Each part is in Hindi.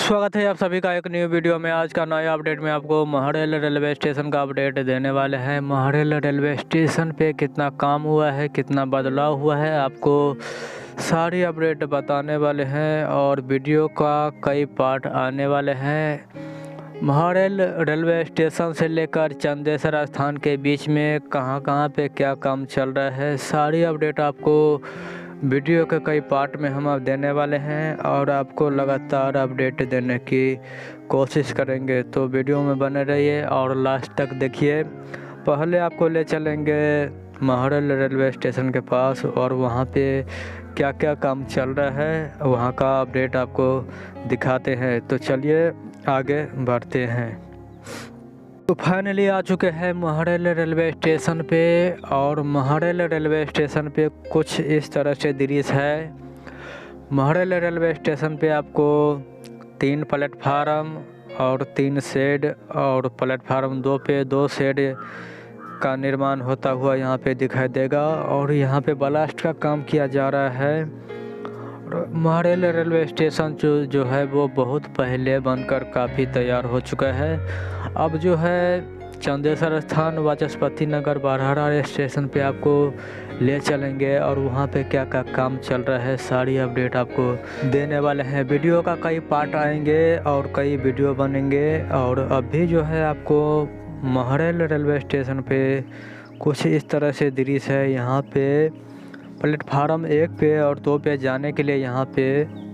स्वागत है आप सभी का एक न्यू वीडियो में। आज का नया अपडेट में आपको महरेल रेलवे स्टेशन का अपडेट देने वाले हैं। महरेल रेलवे स्टेशन पे कितना काम हुआ है, कितना बदलाव हुआ है, आपको सारी अपडेट बताने वाले हैं और वीडियो का कई पार्ट आने वाले हैं। महरेल रेलवे स्टेशन से लेकर चंदेसर स्थान के बीच में कहां पे क्या काम चल रहा है, सारी अपडेट आपको वीडियो के कई पार्ट में हम अब देने वाले हैं और आपको लगातार अपडेट देने की कोशिश करेंगे। तो वीडियो में बने रहिए और लास्ट तक देखिए। पहले आपको ले चलेंगे महरेल रेलवे स्टेशन के पास और वहाँ पे क्या क्या काम चल रहा है वहाँ का अपडेट आपको दिखाते हैं। तो चलिए आगे बढ़ते हैं। तो फाइनली आ चुके हैं महरेल रेलवे स्टेशन पे और महरेल रेलवे स्टेशन पे कुछ इस तरह से दृश्य है। महरेल रेलवे स्टेशन पे आपको 3 प्लेटफार्म और 3 शेड और प्लेटफार्म 2 पे 2 शेड का निर्माण होता हुआ यहाँ पे दिखाई देगा और यहाँ पे ब्लास्ट का काम किया जा रहा है। महरेल रेलवे स्टेशन जो है वो बहुत पहले बनकर काफ़ी तैयार हो चुका है। अब जो है चंदेसर स्थान वाचस्पति नगर बरहारा स्टेशन पे आपको ले चलेंगे और वहाँ पे क्या क्या काम चल रहा है सारी अपडेट आपको देने वाले हैं। वीडियो का कई पार्ट आएंगे और कई वीडियो बनेंगे और अभी जो है आपको महरेल रेलवे स्टेशन पे कुछ इस तरह से दृश्य है। यहाँ पे प्लेटफार्म 1 पे और 2 पे जाने के लिए यहाँ पे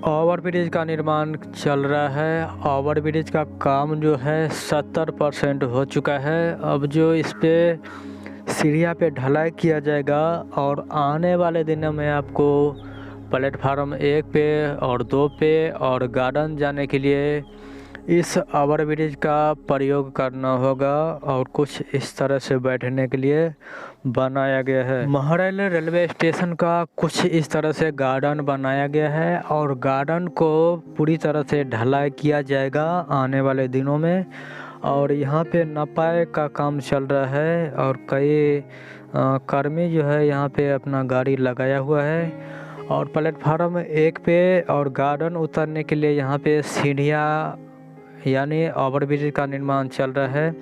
ओवरब्रिज का निर्माण चल रहा है। ओवरब्रिज का काम जो है 70% हो चुका है। अब जो इस पे सीढ़ियाँ पे ढलाई किया जाएगा और आने वाले दिनों में आपको प्लेटफार्म 1 पे और 2 पे और गार्डन जाने के लिए इस ओवरब्रिज का प्रयोग करना होगा और कुछ इस तरह से बैठने के लिए बनाया गया है। महरेल रेलवे स्टेशन का कुछ इस तरह से गार्डन बनाया गया है और गार्डन को पूरी तरह से ढलाई किया जाएगा आने वाले दिनों में। और यहाँ पे नपाए का काम चल रहा है और कई कर्मी जो है यहाँ पे अपना गाड़ी लगाया हुआ है और प्लेटफार्म 1 पे और गार्डन उतरने के लिए यहाँ पे सीढ़ियाँ यानी ओवरब्रिज का निर्माण चल रहा है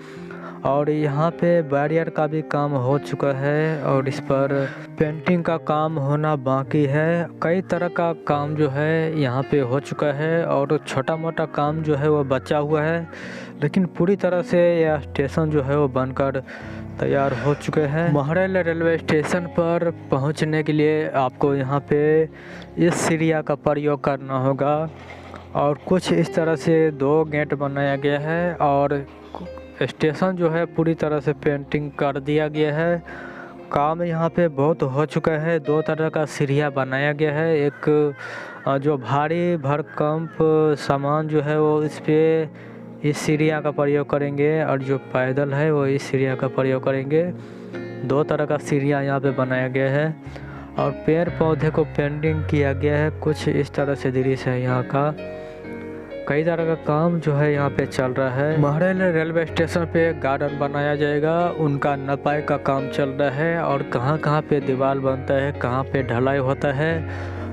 और यहाँ पे बैरियर का भी काम हो चुका है और इस पर पेंटिंग का काम होना बाकी है। कई तरह का काम जो है यहाँ पे हो चुका है और छोटा मोटा काम जो है वो बचा हुआ है, लेकिन पूरी तरह से यह स्टेशन जो है वो बनकर तैयार हो चुके हैं। महरेल रेलवे स्टेशन पर पहुँचने के लिए आपको यहाँ पे इस सीढ़ियाँ का प्रयोग करना होगा और कुछ इस तरह से 2 गेट बनाया गया है और स्टेशन जो है पूरी तरह से पेंटिंग कर दिया गया है। काम यहाँ पे बहुत हो चुका है। 2 तरह का सीढ़ियाँ बनाया गया है। एक जो भारी भरकम सामान जो है वो इस सीढ़ियाँ का प्रयोग करेंगे और जो पैदल है वो इस सीढ़ियाँ का प्रयोग करेंगे। 2 तरह का सीढ़ियाँ यहाँ पे बनाया गया है और पेड़ पौधे को पेंटिंग किया गया है। कुछ इस तरह से दृश्य है यहाँ का। कई तरह का काम जो है यहाँ पे चल रहा है। महरेल रेलवे स्टेशन पे गार्डन बनाया जाएगा, उनका नपाई का काम चल रहा है और कहाँ पे दीवार बनता है, कहाँ पे ढलाई होता है,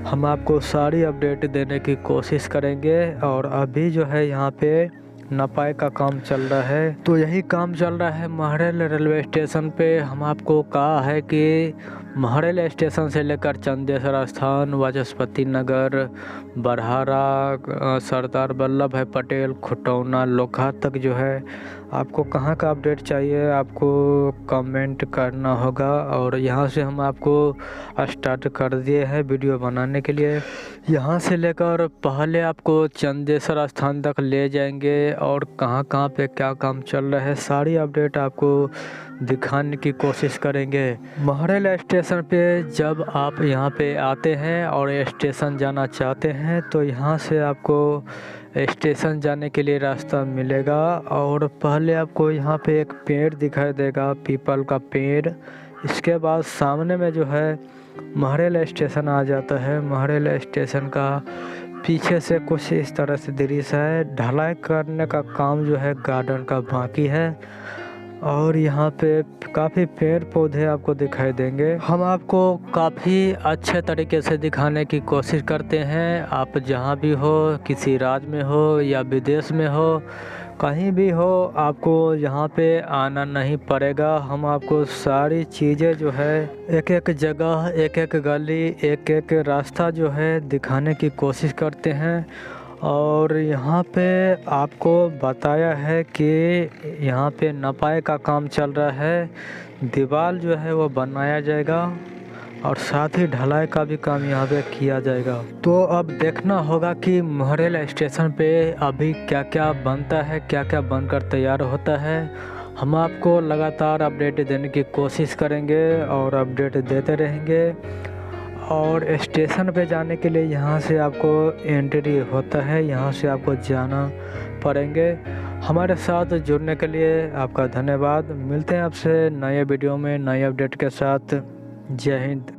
हम आपको सारी अपडेट देने की कोशिश करेंगे। और अभी जो है यहाँ पे नपाई का काम चल रहा है, तो यही काम चल रहा है महरेल रेलवे स्टेशन पे। हम आपको कहा है कि महरेल स्टेशन से लेकर चंदेसर स्थान, वाचस्पति नगर, बरहारा, सरदार वल्लभ भाई पटेल, खुटौना, लोखा तक जो है आपको कहाँ का अपडेट चाहिए आपको कमेंट करना होगा। और यहाँ से हम आपको स्टार्ट कर दिए हैं वीडियो बनाने के लिए। यहाँ से लेकर पहले आपको चंदेसर स्थान तक ले जाएंगे और कहाँ पे क्या काम चल रहा है सारी अपडेट आपको दिखाने की कोशिश करेंगे। महरेल स्टेशन पे जब आप यहाँ पे आते हैं और स्टेशन जाना चाहते हैं तो यहाँ से आपको स्टेशन जाने के लिए रास्ता मिलेगा और पहले आपको यहाँ पे एक पेड़ दिखाई देगा, पीपल का पेड़। इसके बाद सामने में जो है महरेल स्टेशन आ जाता है। महरेल स्टेशन का पीछे से कुछ इस तरह से दृश्य है। ढलाई करने का काम जो है गार्डन का बाकी है और यहाँ पे काफ़ी पेड़ पौधे आपको दिखाई देंगे। हम आपको काफ़ी अच्छे तरीके से दिखाने की कोशिश करते हैं। आप जहाँ भी हो, किसी राज्य में हो या विदेश में हो, कहीं भी हो, आपको यहाँ पे आना नहीं पड़ेगा। हम आपको सारी चीज़ें जो है एक एक जगह, एक एक गली, एक एक रास्ता जो है दिखाने की कोशिश करते हैं। और यहाँ पे आपको बताया है कि यहाँ पे नपाई का काम चल रहा है, दीवार जो है वो बनाया जाएगा और साथ ही ढलाई का भी काम यहाँ पे किया जाएगा। तो अब देखना होगा कि महरेल स्टेशन पे अभी क्या क्या बनता है, क्या क्या बनकर तैयार होता है। हम आपको लगातार अपडेट देने की कोशिश करेंगे और अपडेट देते रहेंगे। और स्टेशन पे जाने के लिए यहाँ से आपको एंट्री होता है, यहाँ से आपको जाना पड़ेंगे। हमारे साथ जुड़ने के लिए आपका धन्यवाद। मिलते हैं आपसे नए वीडियो में नए अपडेट के साथ। जय हिंद।